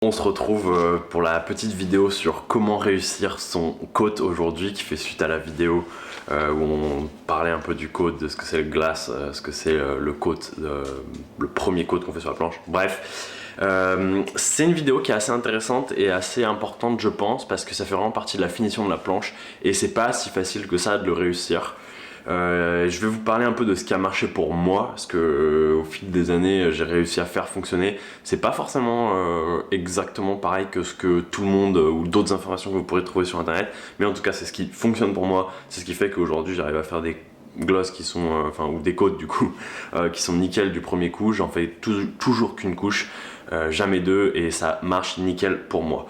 On se retrouve pour la petite vidéo sur comment réussir son coat aujourd'hui, qui fait suite à la vidéo où on parlait un peu du coat, de ce que c'est le glass, ce que c'est le coat, le premier coat qu'on fait sur la planche. Bref, c'est une vidéo qui est assez intéressante et assez importante, je pense, parce que ça fait vraiment partie de la finition de la planche et c'est pas si facile que ça de le réussir. Je vais vous parler un peu de ce qui a marché pour moi, parce que au fil des années j'ai réussi à faire fonctionner. C'est pas forcément exactement pareil que ce que tout le monde ou d'autres informations que vous pourrez trouver sur internet, mais en tout cas c'est ce qui fonctionne pour moi, c'est ce qui fait qu'aujourd'hui j'arrive à faire des gloss qui sont, ou des coats du coup, qui sont nickel du premier coup. J'en fais toujours qu'une couche, jamais deux, et ça marche nickel pour moi.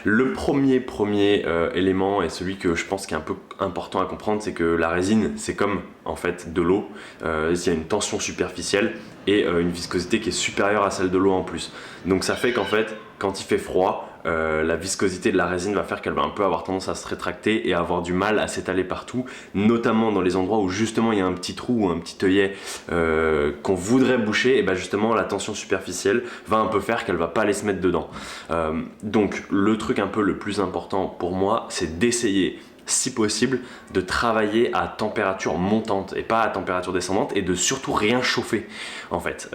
Le premier élément, et celui que je pense qui est un peu important à comprendre, c'est que la résine, c'est comme en fait de l'eau. Il y a une tension superficielle et une viscosité qui est supérieure à celle de l'eau en plus. Donc ça fait qu'en fait, quand il fait froid, la viscosité de la résine va faire qu'elle va un peu avoir tendance à se rétracter et à avoir du mal à s'étaler partout, notamment dans les endroits où justement il y a un petit trou ou un petit œillet qu'on voudrait boucher. Et bien justement la tension superficielle va un peu faire qu'elle va pas aller se mettre dedans. Donc le truc un peu le plus important pour moi, c'est d'essayer, si possible, de travailler à température montante et pas à température descendante, et de surtout rien chauffer en fait.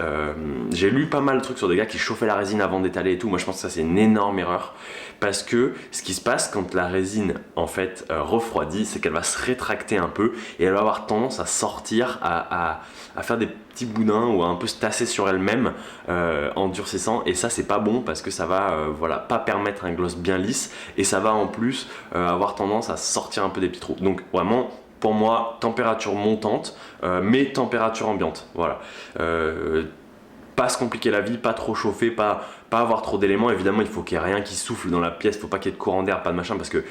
J'ai lu pas mal de trucs sur des gars qui chauffaient la résine avant d'étaler et tout. Moi je pense que ça c'est une énorme erreur, parce que ce qui se passe quand la résine en fait refroidit, c'est qu'elle va se rétracter un peu et elle va avoir tendance à sortir, à faire des petits boudins ou à un peu se tasser sur elle-même en durcissant, et ça c'est pas bon parce que ça va voilà, pas permettre un gloss bien lisse, et ça va en plus avoir tendance à sortir un peu des petits trous. Donc vraiment pour moi température montante, mais température ambiante, voilà. Pas se compliquer la vie, pas trop chauffer, pas avoir trop d'éléments. Évidemment il faut qu'il n'y ait rien qui souffle dans la pièce, faut pas qu'il y ait de courant d'air, pas de machin, parce que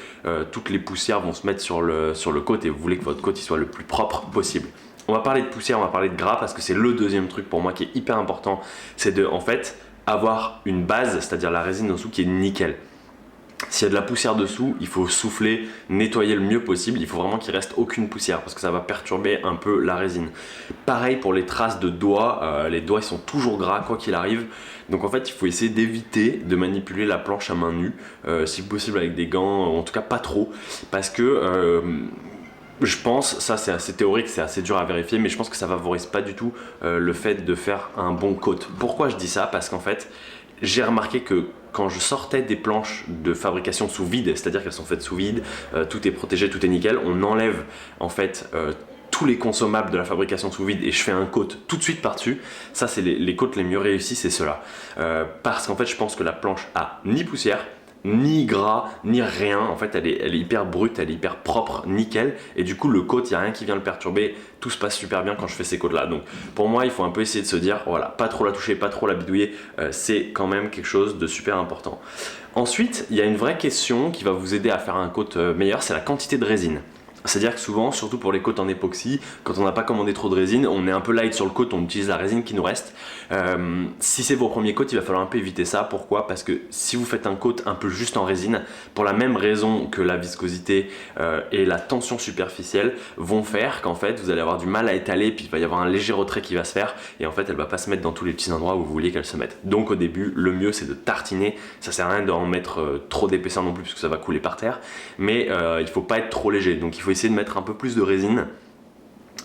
toutes les poussières vont se mettre sur le coat, et vous voulez que votre coat il soit le plus propre possible. On va parler de poussière, on va parler de gras, parce que c'est le deuxième truc pour moi qui est hyper important, c'est de en fait avoir une base, c'est-à-dire la résine dessous qui est nickel. S'il y a de la poussière dessous, il faut souffler, nettoyer le mieux possible. Il faut vraiment qu'il reste aucune poussière, parce que ça va perturber un peu la résine. Pareil pour les traces de doigts, les doigts ils sont toujours gras quoi qu'il arrive. Donc en fait il faut essayer d'éviter de manipuler la planche à main nue, si possible avec des gants, en tout cas pas trop, parce que je pense, ça c'est assez théorique, c'est assez dur à vérifier, mais je pense que ça favorise pas du tout le fait de faire un bon coat. Pourquoi je dis ça? Parce qu'en fait, j'ai remarqué que quand je sortais des planches de fabrication sous vide, c'est-à-dire qu'elles sont faites sous vide, tout est protégé, tout est nickel, on enlève en fait tous les consommables de la fabrication sous vide et je fais un coat tout de suite par-dessus. Ça c'est les coats les mieux réussis, c'est ceux-là. Parce qu'en fait je pense que la planche a ni poussière, ni gras, ni rien. En fait elle est hyper brute, elle est hyper propre, nickel, et du coup le coat, il n'y a rien qui vient le perturber. Tout se passe super bien quand je fais ces coats là. Donc pour moi il faut un peu essayer de se dire voilà, pas trop la toucher, pas trop la bidouiller, c'est quand même quelque chose de super important. Ensuite il y a une vraie question qui va vous aider à faire un coat meilleur, c'est la quantité de résine. C'est-à-dire que souvent, surtout pour les coats en époxy, quand on n'a pas commandé trop de résine, on est un peu light sur le coat, on utilise la résine qui nous reste. Si c'est vos premiers coats, il va falloir un peu éviter ça. Pourquoi? Parce que si vous faites un coat un peu juste en résine, pour la même raison que la viscosité et la tension superficielle vont faire qu'en fait vous allez avoir du mal à étaler, puis il va y avoir un léger retrait qui va se faire, et en fait elle va pas se mettre dans tous les petits endroits où vous vouliez qu'elle se mette. Donc au début, le mieux c'est de tartiner. Ça sert à rien d'en mettre trop d'épaisseur non plus, parce que ça va couler par terre, mais il faut pas être trop léger. Donc il faut essayer de mettre un peu plus de résine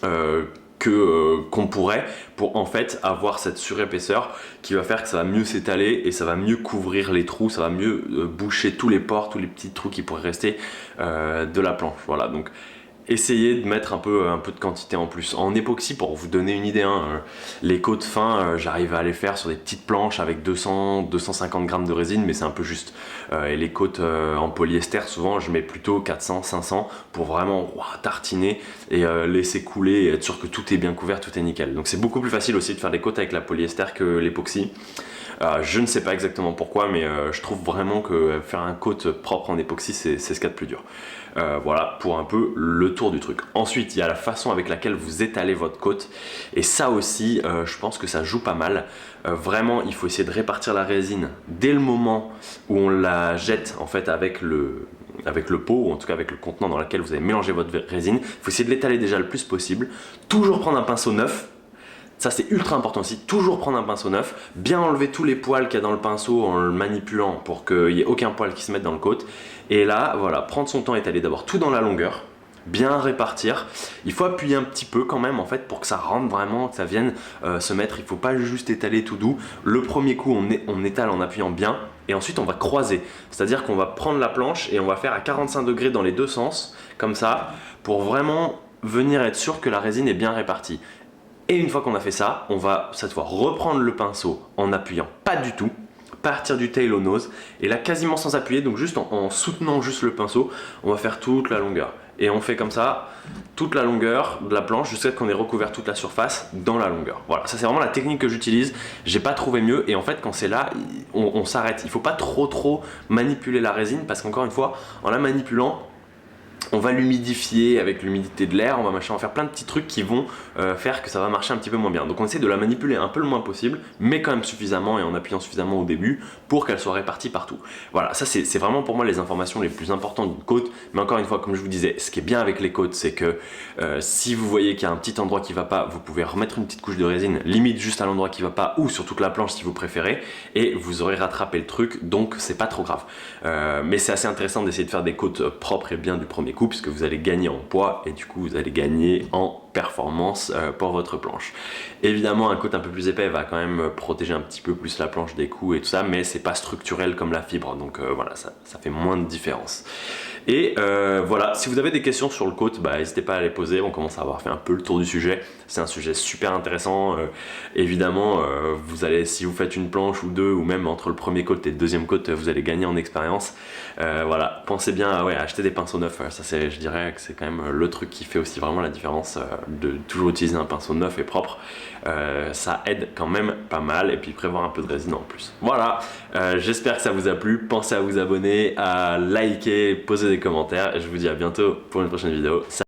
qu'on pourrait, pour en fait avoir cette surépaisseur qui va faire que ça va mieux s'étaler et ça va mieux couvrir les trous, ça va mieux boucher tous les pores, tous les petits trous qui pourraient rester de la planche. Voilà, donc essayez de mettre un peu de quantité en plus. En époxy, pour vous donner une idée, les coats fins, j'arrive à les faire sur des petites planches avec 200-250 grammes de résine, mais c'est un peu juste. Et les coats en polyester, souvent je mets plutôt 400-500 pour vraiment tartiner et laisser couler et être sûr que tout est bien couvert, tout est nickel. Donc c'est beaucoup plus facile aussi de faire des coats avec la polyester que l'époxy. Je ne sais pas exactement pourquoi, mais je trouve vraiment que faire un coat propre en époxy, c'est ce qu'il y a de plus dur. Voilà pour un peu le tour du truc. Ensuite, il y a la façon avec laquelle vous étalez votre coat, et ça aussi, je pense que ça joue pas mal. Vraiment, il faut essayer de répartir la résine dès le moment où on la jette en fait avec le pot, ou en tout cas avec le contenant dans lequel vous avez mélangé votre résine. Il faut essayer de l'étaler déjà le plus possible. Toujours prendre un pinceau neuf. Ça c'est ultra important aussi, toujours prendre un pinceau neuf, bien enlever tous les poils qu'il y a dans le pinceau en le manipulant pour qu'il n'y ait aucun poil qui se mette dans le côte. Et là, voilà, prendre son temps et étaler d'abord tout dans la longueur, bien répartir. Il faut appuyer un petit peu quand même en fait pour que ça rentre vraiment, que ça vienne se mettre. Il ne faut pas juste étaler tout doux. Le premier coup, on étale en appuyant bien et ensuite on va croiser. C'est-à-dire qu'on va prendre la planche et on va faire à 45 degrés dans les deux sens, comme ça, pour vraiment venir être sûr que la résine est bien répartie. Et une fois qu'on a fait ça, on va cette fois reprendre le pinceau en appuyant pas du tout, partir du tail au nose, et là quasiment sans appuyer, donc juste en soutenant juste le pinceau, on va faire toute la longueur. Et on fait comme ça toute la longueur de la planche jusqu'à ce qu'on ait recouvert toute la surface dans la longueur. Voilà, ça c'est vraiment la technique que j'utilise, j'ai pas trouvé mieux, et en fait quand c'est là, on s'arrête. Il faut pas trop manipuler la résine parce qu'encore une fois, en la manipulant, on va l'humidifier avec l'humidité de l'air, on va faire plein de petits trucs qui vont faire que ça va marcher un petit peu moins bien. Donc on essaie de la manipuler un peu le moins possible, mais quand même suffisamment et en appuyant suffisamment au début pour qu'elle soit répartie partout. Voilà, ça c'est vraiment pour moi les informations les plus importantes d'une côte. Mais encore une fois, comme je vous disais, ce qui est bien avec les côtes, c'est que si vous voyez qu'il y a un petit endroit qui va pas, vous pouvez remettre une petite couche de résine, limite juste à l'endroit qui va pas ou sur toute la planche si vous préférez, et vous aurez rattrapé le truc, donc c'est pas trop grave. Mais c'est assez intéressant d'essayer de faire des côtes propres et bien du premier coup, puisque vous allez gagner en poids et du coup vous allez gagner en performance pour votre planche. Évidemment, un côte un peu plus épais va quand même protéger un petit peu plus la planche des coups et tout ça, mais c'est pas structurel comme la fibre, donc voilà, ça fait moins de différence. Et voilà, si vous avez des questions sur le côte, n'hésitez pas à les poser. On commence à avoir fait un peu le tour du sujet. C'est un sujet super intéressant. Évidemment, vous allez, si vous faites une planche ou deux, ou même entre le premier côte et le deuxième côte, vous allez gagner en expérience. Voilà, pensez bien à acheter des pinceaux neufs. Ça, je dirais que c'est quand même le truc qui fait aussi vraiment la différence de toujours utiliser un pinceau neuf et propre. Ça aide quand même pas mal, et puis prévoir un peu de résine en plus. Voilà, j'espère que ça vous a plu. Pensez à vous abonner, à liker, poser des commentaires, et je vous dis à bientôt pour une prochaine vidéo.